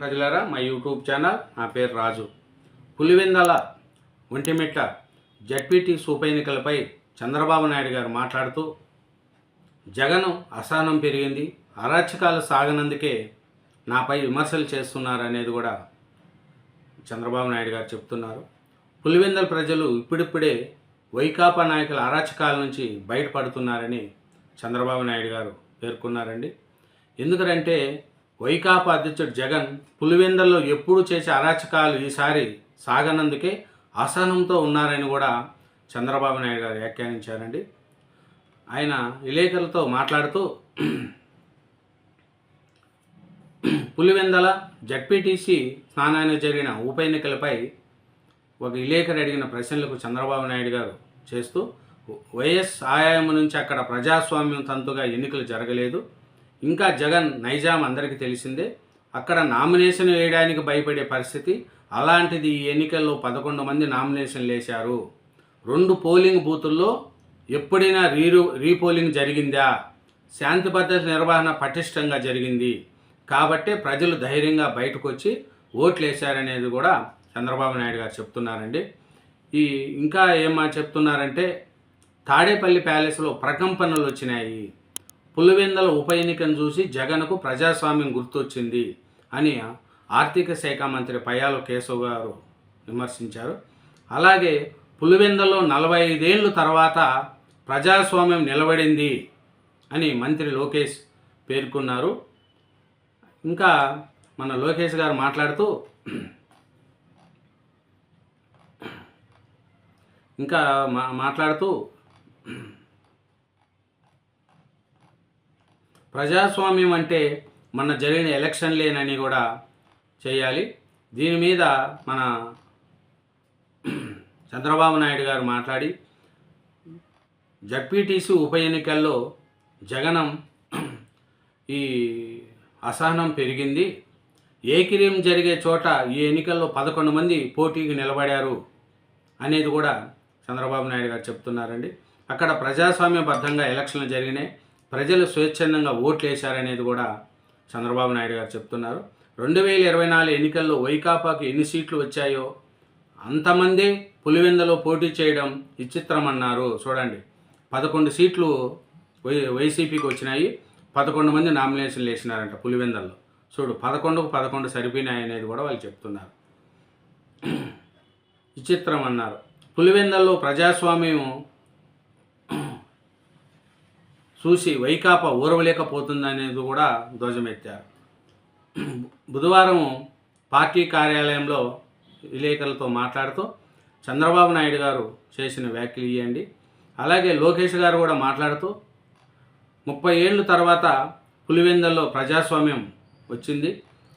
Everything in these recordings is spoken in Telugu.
ప్రజలారా, మా యూట్యూబ్ ఛానల్, నా పేరు రాజు. పులివెందల ఒంటిమిట్ట జడ్పీటీ ఉప ఎన్నికలపై చంద్రబాబు నాయుడు గారు మాట్లాడుతూ, జగన్ అసహనం పెరిగింది, అరాచకాలు సాగనందుకే నాపై విమర్శలు చేస్తున్నారు అనేది కూడా చంద్రబాబు నాయుడు గారు చెప్తున్నారు. పులివెందల ప్రజలు ఇప్పుడిప్పుడే వైకాపా నాయకుల అరాచకాల నుంచి బయటపడుతున్నారని చంద్రబాబు నాయుడు గారు పేర్కొన్నారండి. ఎందుకంటే వైకాపా అధ్యక్షుడు జగన్ పులివెందల్లో ఎప్పుడు చేసే అరాచకాలు ఈసారి సాగనందుకే అసహనంతో ఉన్నారని కూడా చంద్రబాబు నాయుడు గారు వ్యాఖ్యానించారండి. ఆయన విలేకరులతో మాట్లాడుతూ, పులివెందల జడ్పీటీసీ స్థానానికి జరిగిన ఉప ఎన్నికలపై ఒక విలేకరు అడిగిన ప్రశ్నలకు చంద్రబాబు నాయుడు గారు చేస్తూ, వైఎస్ ఆయాయం నుంచి అక్కడ ప్రజాస్వామ్యం తంతుగా ఎన్నికలు జరగలేదు. ఇంకా జగన్ నైజాం అందరికీ తెలిసిందే. అక్కడ నామినేషన్ వేయడానికి భయపడే పరిస్థితి. అలాంటిది ఈ ఎన్నికల్లో 11 మంది నామినేషన్లు వేశారు. 2 పోలింగ్ బూతుల్లో ఎప్పుడైనా రీపోలింగ్ జరిగిందా? శాంతి భద్రత నిర్వహణ పటిష్టంగా జరిగింది. కాబట్టే ప్రజలు ధైర్యంగా బయటకు వచ్చి ఓట్లు వేశారనేది కూడా చంద్రబాబు నాయుడు గారు చెప్తున్నారండి. ఇంకా ఏమా చెప్తున్నారంటే, తాడేపల్లి ప్యాలెస్లో ప్రకంపనలు వచ్చినాయి. పులివెందల ఉప ఎన్నికను చూసి జగన్కు ప్రజాస్వామ్యం గుర్తొచ్చింది అని ఆర్థిక శాఖ మంత్రి పయ్యాల కేశవ్ గారు విమర్శించారు. అలాగే పులివెందల్లో 45 ఏళ్ళ తర్వాత ప్రజాస్వామ్యం నిలబడింది అని మంత్రి లోకేష్ పేర్కొన్నారు. ఇంకా మన లోకేష్ గారు మాట్లాడుతూ ప్రజాస్వామ్యం అంటే మన జరిగిన ఎలక్షన్లేనని కూడా చేయాలి. దీని మీద మన చంద్రబాబు నాయుడు గారు మాట్లాడి, జడ్పీటీసీ ఉప ఎన్నికల్లో జగనం ఈ అసహనం పెరిగింది. ఏకీరం జరిగే చోట ఈ ఎన్నికల్లో 11 మంది పోటీకి నిలబడారు అనేది కూడా చంద్రబాబు నాయుడు గారు చెప్తున్నారండి. అక్కడ ప్రజాస్వామ్యబద్ధంగా ఎలక్షన్లు జరిగినాయి, ప్రజలు స్వేచ్ఛందంగా ఓట్లు వేశారనేది కూడా చంద్రబాబు నాయుడు గారు చెప్తున్నారు. 2024 ఎన్నికల్లో వైకాపాకు ఎన్ని సీట్లు వచ్చాయో అంతమంది పులివెందలో పోటీ చేయడం విచిత్రమన్నారు. చూడండి, 11 సీట్లు వైసీపీకి వచ్చినాయి, 11 మంది నామినేషన్లు వేసినారంట పులివెందల్లో. చూడు, 11కు 11 సరిపోయినాయి అనేది కూడా వాళ్ళు చెప్తున్నారు. విచిత్రం అన్నారు. పులివెందల్లో ప్రజాస్వామ్యం చూసి వైకాపా ఊరవలేకపోతుందనేది కూడా ధ్వజమెత్తారు. బుధవారం పార్టీ కార్యాలయంలో విలేకరులతో మాట్లాడుతూ చంద్రబాబు నాయుడు గారు చేసిన వ్యాఖ్యలు ఇవ్వండి. అలాగే లోకేష్ గారు కూడా మాట్లాడుతూ, 30 ఏళ్ళ తర్వాత పులివెందల్లో ప్రజాస్వామ్యం వచ్చింది,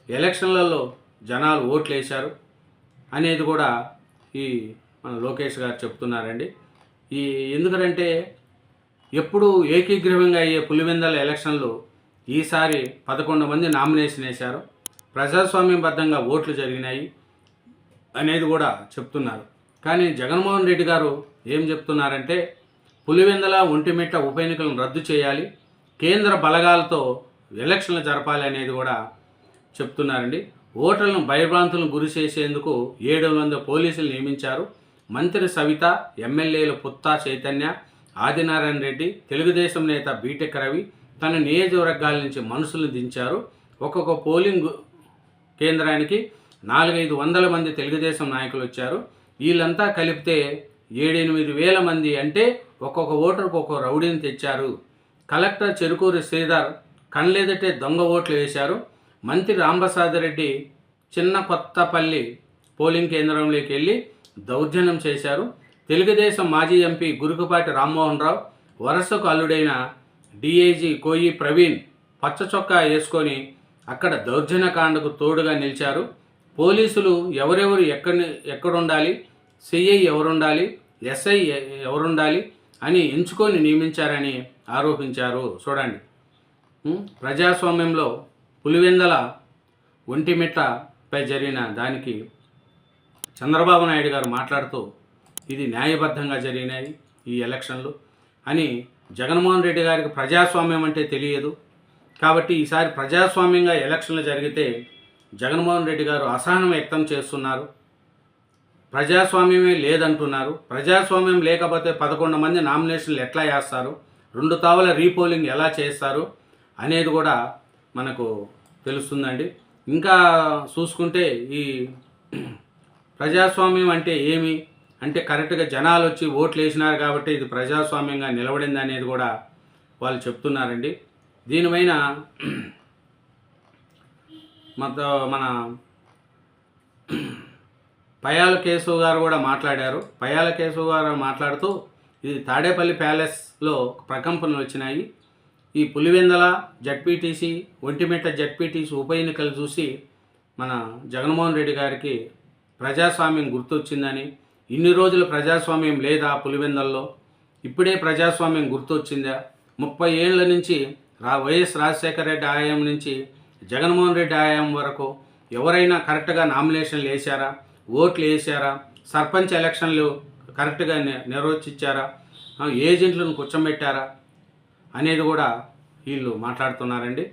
ఎలక్షన్లలో జనాలు ఓట్లు వేశారు అనేది కూడా మన లోకేష్ గారు చెప్తున్నారండి. ఎందుకంటే ఎప్పుడు ఏకీగ్రీవంగా అయ్యే పులివెందల ఎలక్షన్లు ఈసారి 11 మంది నామినేషన్ వేశారు, ప్రజాస్వామ్యబద్ధంగా ఓట్లు జరిగినాయి అనేది కూడా చెప్తున్నారు. కానీ జగన్మోహన్ రెడ్డి గారు ఏం చెప్తున్నారంటే, పులివెందల ఒంటిమిట్ట ఉప ఎన్నికలను రద్దు చేయాలి, కేంద్ర బలగాలతో ఎలక్షన్లు జరపాలి అనేది కూడా చెప్తున్నారండి. ఓటర్లను భయభ్రాంతులను గురి చేసేందుకు 700 పోలీసులు నియమించారు. మంత్రి సవిత, ఎమ్మెల్యేలు పుత్తా చైతన్య, ఆదినారాయణ రెడ్డి, తెలుగుదేశం నేత బీటెక్ రవి తన నియోజకవర్గాల నుంచి మనుషులను దించారు. ఒక్కొక్క పోలింగ్ కేంద్రానికి 400-500 మంది తెలుగుదేశం నాయకులు వచ్చారు. వీళ్ళంతా కలిపితే 7-8 వేల మంది, అంటే ఒక్కొక్క ఓటర్కు ఒక్కొక్క రౌడీని తెచ్చారు. కలెక్టర్ చెరుకూరి శ్రీధర్ కళ్ళెదటే దొంగ ఓట్లు వేశారు. మంత్రి రాంప్రసాద్ రెడ్డి చిన్న కొత్తపల్లి పోలింగ్ కేంద్రంలోకి వెళ్ళి దౌర్జన్యం చేశారు. తెలుగుదేశం మాజీ ఎంపీ గురుకుపాటి రామ్మోహన్ రావు వరుసకు అల్లుడైన డీఐజీ కోయి ప్రవీణ్ పచ్చ చొక్కా వేసుకొని అక్కడ దౌర్జన్యకాండకు తోడుగా నిలిచారు. పోలీసులు ఎవరెవరు ఎక్కడుండాలి, సిఐ ఎవరుండాలి, ఎస్ఐ ఎవరుండాలి అని ఎంచుకొని నియమించారని ఆరోపించారు. చూడండి, ప్రజాస్వామ్యంలో పులివెందల ఒంటిమిట్టపై జరిగిన దానికి చంద్రబాబు నాయుడు గారు మాట్లాడుతూ, ఇది న్యాయబద్ధంగా జరిగినాయి ఈ ఎలక్షన్లు అని. జగన్మోహన్ రెడ్డి గారికి ప్రజాస్వామ్యం అంటే తెలియదు, కాబట్టి ఈసారి ప్రజాస్వామ్యంగా ఎలక్షన్లు జరిగితే జగన్మోహన్ రెడ్డి గారు అసహనం వ్యక్తం చేస్తున్నారు. ప్రజాస్వామ్యమే లేదంటున్నారు. ప్రజాస్వామ్యం లేకపోతే 11 మంది నామినేషన్లు ఎట్లా వేస్తారు, 2 తావుల రీపోలింగ్ ఎలా చేస్తారు అనేది కూడా మనకు తెలుస్తుందండి. ఇంకా చూసుకుంటే ఈ ప్రజాస్వామ్యం అంటే ఏమి అంటే కరెక్ట్గా జనాలు వచ్చి ఓట్లు వేసినారు కాబట్టి ఇది ప్రజాస్వామ్యంగా నిలబడింది అనేది కూడా వాళ్ళు చెప్తున్నారండి. దీనిపైన మన పయ్యాల కేశవ్ గారు కూడా మాట్లాడారు. పయ్యాల కేశవ్ గారు మాట్లాడుతూ ఇది తాడేపల్లి ప్యాలెస్లో ప్రకంపనలు వచ్చినాయి. ఈ పులివెందల జడ్పీటీసీ, ఒంటిమిట్ట జడ్పీటీసీ ఉప ఎన్నికలు చూసి మన జగన్మోహన్ రెడ్డి గారికి ప్రజాస్వామ్యం గుర్తొచ్చిందని, ఇన్ని రోజులు ప్రజాస్వామ్యం లేదా పులివెందల్లో, ఇప్పుడే ప్రజాస్వామ్యం గుర్తొచ్చిందా, 30 ఏళ్ల నుంచి వైఎస్ రాజశేఖర రెడ్డి ఆయాం నుంచి జగన్మోహన్ రెడ్డి ఆయాం వరకు ఎవరైనా కరెక్ట్గా నామినేషన్లు వేశారా, ఓట్లు వేసారా, సర్పంచ్ ఎలక్షన్లు కరెక్ట్గా నిర్వహించారా, ఏజెంట్లను కూర్చోబెట్టారా అనేది కూడా వీళ్ళు మాట్లాడుతున్నారండి.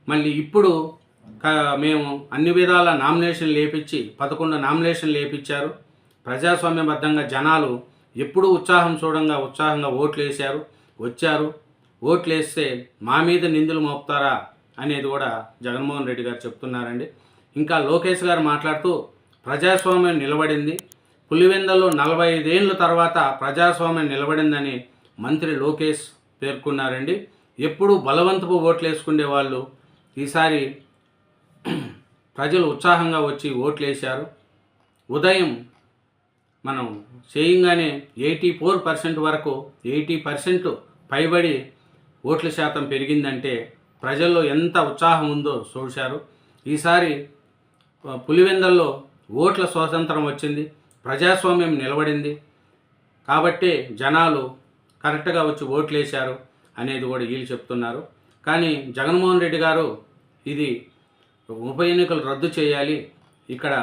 మళ్ళీ ఇప్పుడు మేము అన్ని విధాల నామినేషన్లు వేయించి 11 నామినేషన్లు వేయించారు. ప్రజాస్వామ్యబద్ధంగా జనాలు ఎప్పుడూ ఉత్సాహంగా ఓట్లు వేశారు, వచ్చారు. ఓట్లు వేస్తే మా మీద నిందలు మోపుతారా అనేది కూడా జగన్మోహన్ రెడ్డి గారు చెప్తున్నారండి. ఇంకా లోకేష్ గారు మాట్లాడుతూ ప్రజాస్వామ్యం నిలబడింది, పులివెందల్లో 45 ఏళ్ళ తర్వాత ప్రజాస్వామ్యం నిలబడిందని మంత్రి లోకేష్ పేర్కొన్నారండి. ఎప్పుడూ బలవంతపు ఓట్లు వేసుకునే వాళ్ళు ఈసారి ప్రజలు ఉత్సాహంగా వచ్చి ఓట్లు వేశారు. ఉదయం మనం చేయంగానే 84% వరకు 80% పైబడి ఓట్ల శాతం పెరిగిందంటే ప్రజల్లో ఎంత ఉత్సాహం ఉందో చూశారు. ఈసారి పులివెందల్లో ఓట్ల స్వాతంత్రం వచ్చింది, ప్రజాస్వామ్యం నిలబడింది కాబట్టే జనాలు కరెక్ట్గా వచ్చి ఓట్లు వేశారు అనేది కూడా వీళ్ళు చెప్తున్నారు. కానీ జగన్మోహన్ రెడ్డి గారు ఇది ఉప ఎన్నికలు రద్దు చేయాలి, ఇక్కడ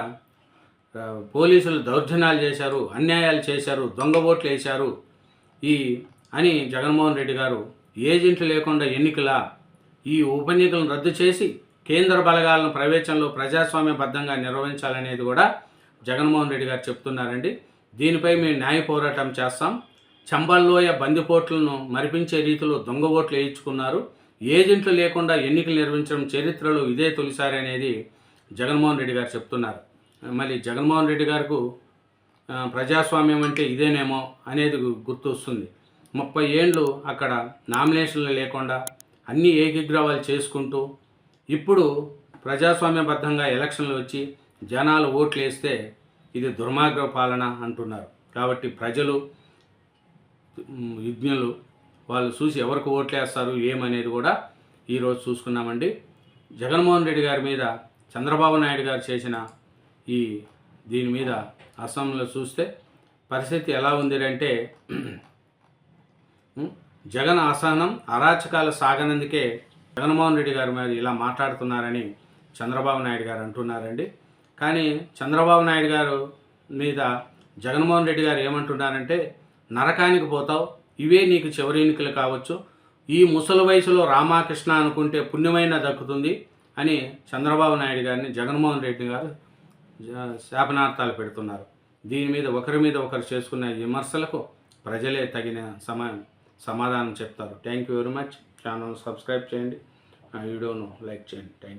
పోలీసులు దౌర్జన్యాలు చేశారు, అన్యాయాలు చేశారు, దొంగ ఓట్లు వేశారు అని జగన్మోహన్ రెడ్డి గారు ఏజెంట్లు లేకుండా ఎన్నికల ఈ ఉప ఎన్నికలను రద్దు చేసి కేంద్ర బలగాలను ప్రవేశంలో ప్రజాస్వామ్యబద్ధంగా నిర్వహించాలనేది కూడా జగన్మోహన్ రెడ్డి గారు చెప్తున్నారండి. దీనిపై మేము న్యాయ పోరాటం చేస్తాం. చంబల్లోయ బందిపోట్లను మరిపించే రీతిలో దొంగ ఓట్లు వేయించుకున్నారు, ఏజెంట్లు లేకుండా ఎన్నికలు నిర్వహించడం చరిత్రలో ఇదే తొలిసారి అనేది జగన్మోహన్ రెడ్డి గారు చెప్తున్నారు. మళ్ళీ జగన్మోహన్ రెడ్డి గారికి ప్రజాస్వామ్యం అంటే ఇదేనేమో అనేది గుర్తొస్తుంది. 30 ఏళ్ళు అక్కడ నామినేషన్లు లేకుండా అన్ని ఏకీగ్రవాలు చేసుకుంటూ ఇప్పుడు ప్రజాస్వామ్యబద్ధంగా ఎలక్షన్లు వచ్చి జనాలు ఓట్లు వేస్తే ఇది దుర్మార్గ పాలన అంటున్నారు. కాబట్టి ప్రజలు, విజ్ఞులు వాళ్ళు చూసి ఎవరికి ఓట్లు వేస్తారు ఏమనేది కూడా ఈరోజు చూసుకున్నామండి. జగన్మోహన్ రెడ్డి గారి మీద చంద్రబాబు నాయుడు గారు చేసిన దీని మీద అస్సాంలో చూస్తే పరిస్థితి ఎలా ఉంది అంటే జగన్ అసహనం అరాచకాలు సాగనందుకే జగన్మోహన్ రెడ్డి గారి మీద ఇలా మాట్లాడుతున్నారని చంద్రబాబు నాయుడు గారు అంటున్నారండి. కానీ చంద్రబాబు నాయుడు గారు మీద జగన్మోహన్ రెడ్డి గారు ఏమంటున్నారంటే నరకానికి పోతావు, ఇవే నీకు చివరి ఎన్నికలు కావచ్చు, ఈ ముసలి వయసులో రామకృష్ణ అనుకుంటే పుణ్యమైన దక్కుతుంది అని చంద్రబాబు నాయుడు గారిని జగన్మోహన్ రెడ్డి గారు శాపనార్థాలు పెడుతున్నారు. దీని మీద ఒకరి మీద ఒకరు చేసుకున్న విమర్శలకు ప్రజలే తగిన సమాధానం చెప్తారు. Thank you very much. Channel subscribe చేయండి, వీడియోను లైక్ చేయండి. Thank you.